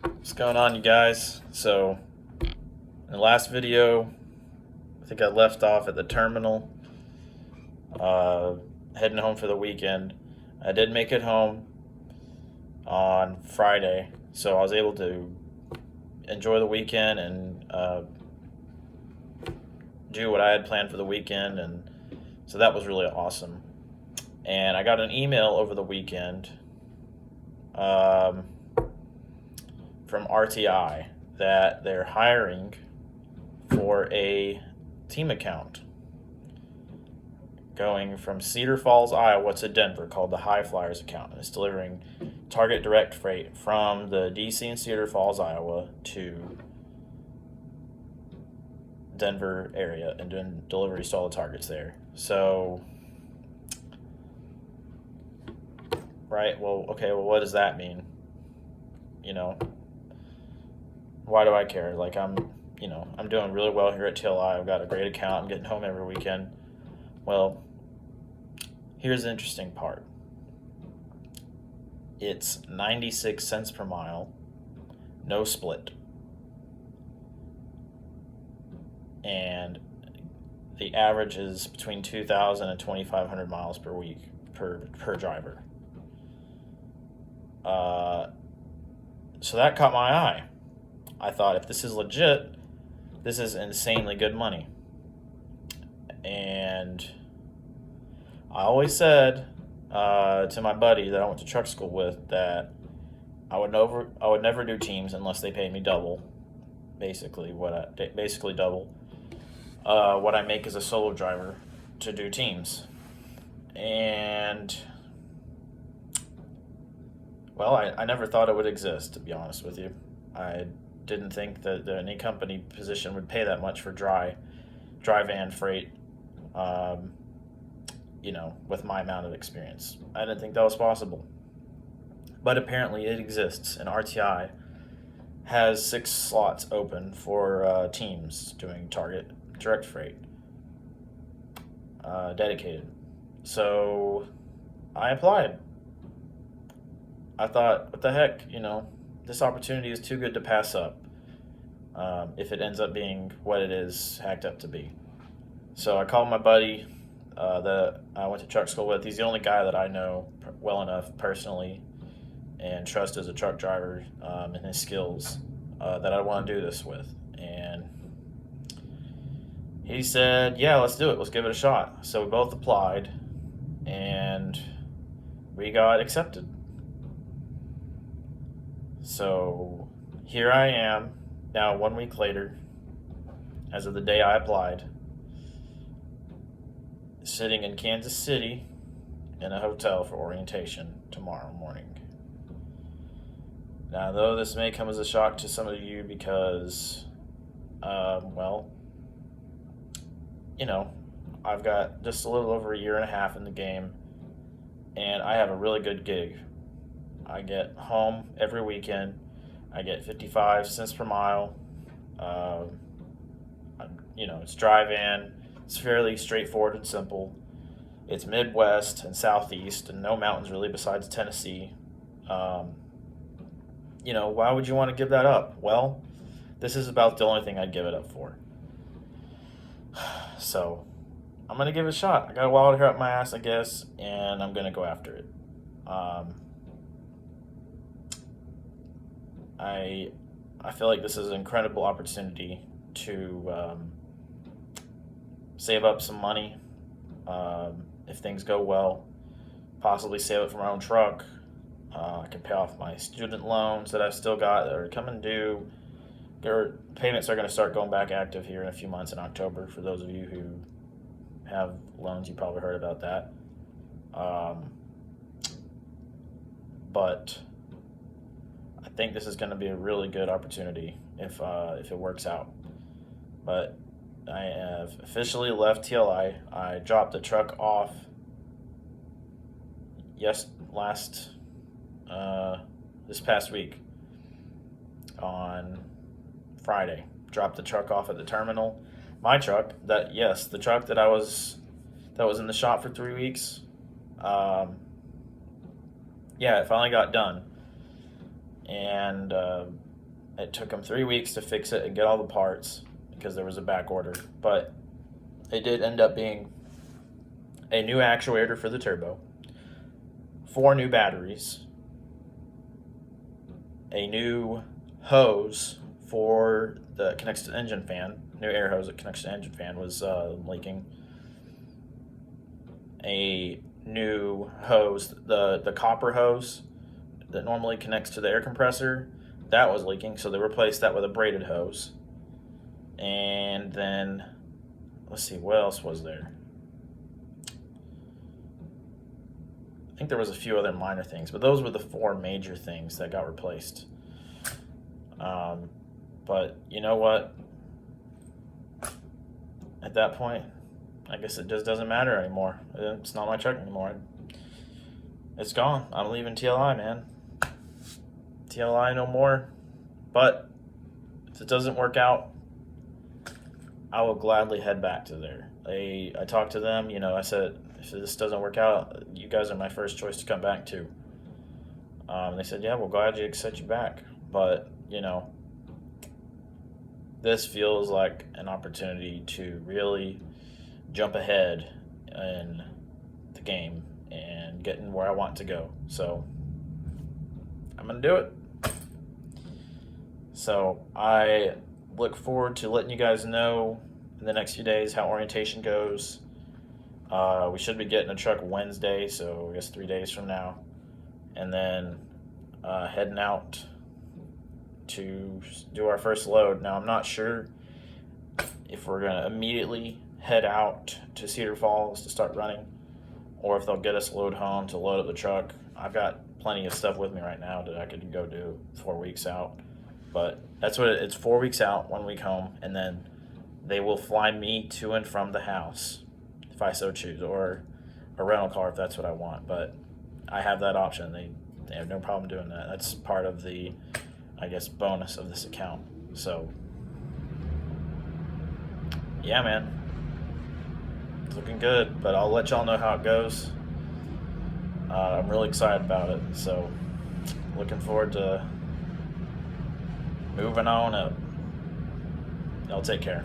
What's going on, you guys? So, in the last video, I think I left off at the terminal, uh, heading home for the weekend. I did make it home on Friday, so I was able to enjoy the weekend and do what I had planned for the weekend, and so that was really awesome. And I got an email over the weekend um, from RTI that they're hiring for a team account going from Cedar Falls, Iowa to Denver called the High Flyers account. And it's delivering Target direct freight from the DC and Cedar Falls, Iowa to Denver area and doing deliveries to all the targets there. So, right, well, okay, well, what does that mean? You know, why do I care? Like, I'm doing really well here at TLI. I've got a great account. I'm getting home every weekend. Well, here's the interesting part. It's 96 cents per mile, no split. And the average is between 2,000 and 2,500 miles per week per driver. So that caught my eye. I thought, if this is legit, this is insanely good money. And I always said to my buddy that I went to truck school with that I would never do teams unless they paid me double, basically double what I make as a solo driver to do teams. And well, I never thought it would exist, to be honest with you. I didn't think that any company position would pay that much for dry van freight. Um, with my amount of experience, I didn't think that was possible. But apparently, it exists, and RTI has 6 slots open for teams doing Target direct freight, dedicated. So I applied. I thought, what the heck, this opportunity is too good to pass up if it ends up being what it is hacked up to be. So I called my buddy that I went to truck school with. He's the only guy that I know well enough personally and trust as a truck driver and his skills that I want to do this with. And he said, yeah, let's do it. Let's give it a shot. So we both applied and we got accepted. So here I am now 1 week later, as of the day I applied, sitting in Kansas City in a hotel for orientation tomorrow morning. Now, though this may come as a shock to some of you because, I've got just a little over a year and a half in the game, and I have a really good gig. I get home every weekend. I get 55 cents per mile. It's drive-in. It's fairly straightforward and simple. It's Midwest and Southeast, and no mountains really besides Tennessee. Why would you want to give that up? Well, this is about the only thing I'd give it up for. So, I'm going to give it a shot. I got a wild hair up my ass, I guess, and I'm going to go after it. I feel like this is an incredible opportunity to save up some money if things go well, possibly save it for my own truck. I can pay off my student loans that I've still got that are coming due. Their payments are going to start going back active here in a few months in October. For those of you who have loans, you probably heard about that. But I think this is going to be a really good opportunity if it works out. But I have officially left TLI. I dropped the truck off this past week on Friday. Dropped the truck off at the terminal. My truck, the truck that was in the shop for 3 weeks. It finally got done. And It took them 3 weeks to fix it and get all the parts because there was a back order. But it did end up being a new actuator for the turbo, 4 new batteries, a new hose for the connects to the engine fan, new air hose that connects to the engine fan was leaking. A new hose, the copper hose that normally connects to the air compressor, that was leaking, so they replaced that with a braided hose. And then, let's see, what else was there? I think there was a few other minor things, but those were the 4 major things that got replaced. But you know what? At that point, I guess it just doesn't matter anymore. It's not my truck anymore. It's gone. I'm leaving TLI, man. TLI no more. But if it doesn't work out, I will gladly head back to there. I talked to them, I said, if this doesn't work out, you guys are my first choice to come back to. They said, yeah, we're glad you accept you back. But, this feels like an opportunity to really jump ahead in the game and getting where I want to go. So I'm going to do it. So I look forward to letting you guys know in the next few days how orientation goes. We should be getting a truck Wednesday, so I guess 3 days from now. And then heading out to do our first load. Now, I'm not sure if we're going to immediately head out to Cedar Falls to start running, or if they'll get us a load home to load up the truck. I've got plenty of stuff with me right now that I could go do 4 weeks out. But that's what it's 4 weeks out, 1 week home, and then they will fly me to and from the house if I so choose, or a rental car if that's what I want. But I have that option. They have no problem doing that. That's part of the, I guess, bonus of this account. So yeah, man, it's looking good, but I'll let y'all know how it goes. I'm really excited about it, so looking forward to moving on up. Y'all take care.